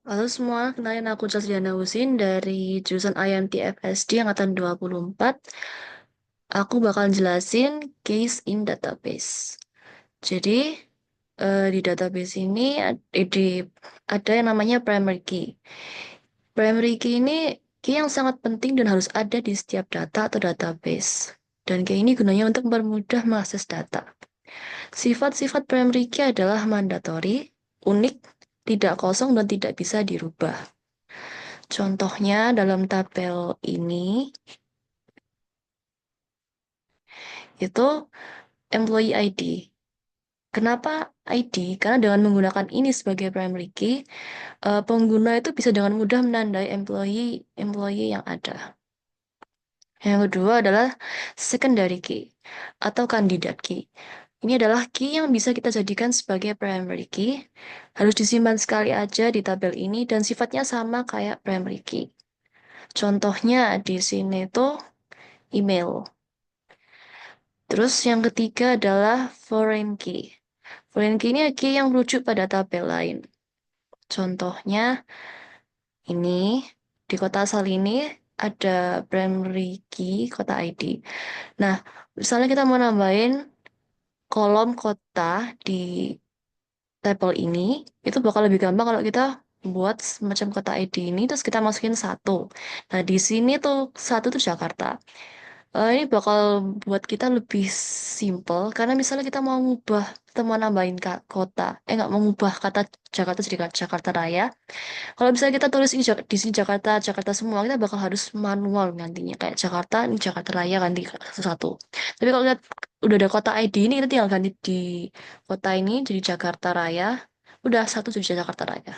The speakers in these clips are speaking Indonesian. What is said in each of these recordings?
Halo semua, kenalin aku Jasliana Husin dari jurusan IMT FSD angkatan 24. Aku bakal jelasin case in database. Jadi, di database ini ada yang namanya primary key. Primary key ini key yang sangat penting dan harus ada di setiap data atau database. Dan key ini gunanya untuk mempermudah mengakses data. Sifat-sifat primary key adalah mandatory, unik, tidak kosong, dan tidak bisa dirubah. Contohnya dalam tabel ini itu employee ID. Kenapa ID? Karena dengan menggunakan ini sebagai primary key, pengguna itu bisa dengan mudah menandai employee yang ada. Yang kedua adalah secondary key atau kandidat key. Ini adalah key yang bisa kita jadikan sebagai primary key. Harus disimpan sekali aja di tabel ini dan sifatnya sama kayak primary key. Contohnya di sini tuh email. Terus yang ketiga adalah foreign key. Foreign key ini key yang merujuk pada tabel lain. Contohnya ini di kota asal ini ada primary key kota ID. Nah, misalnya kita mau nambahin kolom kota di tabel ini, itu bakal lebih gampang kalau kita buat semacam kota ID ini terus kita masukin satu. Nah, di sini tuh satu tuh Jakarta. Ini bakal buat kita lebih simple karena misalnya kita mau nambahin kota, nggak mau ngubah kata Jakarta jadi Jakarta Raya. Kalau misalnya kita tulis di sini Jakarta, Jakarta semua, kita bakal harus manual gantinya kayak Jakarta, ini Jakarta Raya ganti satu. Tapi kalau lihat udah ada kota ID ini, kita tinggal ganti di kota ini jadi Jakarta Raya, udah satu jadi Jakarta Raya.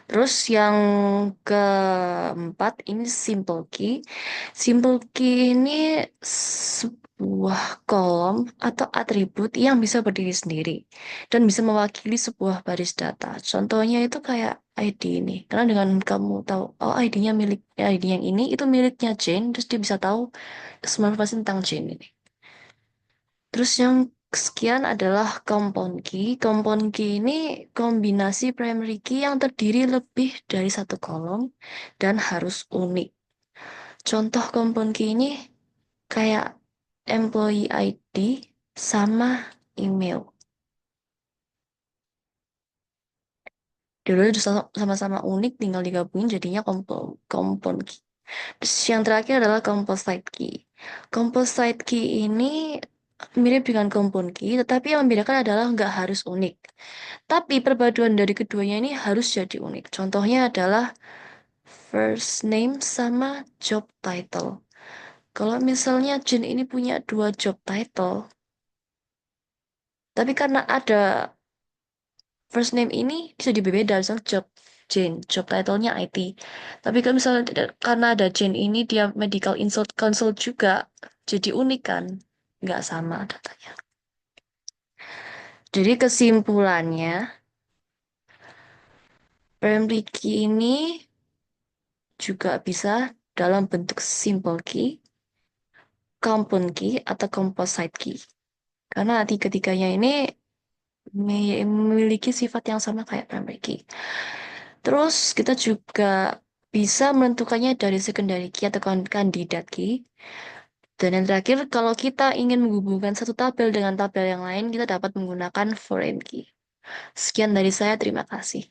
Terus yang keempat ini simple key. Simple key ini sebuah kolom atau atribut yang bisa berdiri sendiri dan bisa mewakili sebuah baris data. Contohnya itu kayak ID ini. Karena dengan kamu tahu, oh ID yang ini itu miliknya Jane, terus dia bisa tahu semua informasi tentang Jane ini. Terus yang sekian adalah compound key. Compound key ini kombinasi primary key yang terdiri lebih dari satu kolom dan harus unik. Contoh compound key ini kayak employee ID sama email. Dulu sama-sama unik, tinggal digabungin jadinya compound key. Terus yang terakhir adalah composite key. Composite key ini mirip dengan compound key, tetapi yang membedakan adalah nggak harus unik. Tapi perpaduan dari keduanya ini harus jadi unik. Contohnya adalah first name sama job title. Kalau misalnya Jin ini punya dua job title, tapi karena ada first name ini bisa dibeda, misalnya job Jane, job title-nya IT. Tapi kalau misalnya karena ada Jane ini dia medical consult juga, jadi unik kan? Nggak sama datanya. Jadi kesimpulannya, primary key ini juga bisa dalam bentuk simple key, compound key, atau composite key. Karena tiga-tiganya ini memiliki sifat yang sama kayak primary key. Terus kita juga bisa menentukannya dari secondary key atau kandidat key. Dan yang terakhir, kalau kita ingin menghubungkan satu tabel dengan tabel yang lain, kita dapat menggunakan foreign key. Sekian dari saya, terima kasih.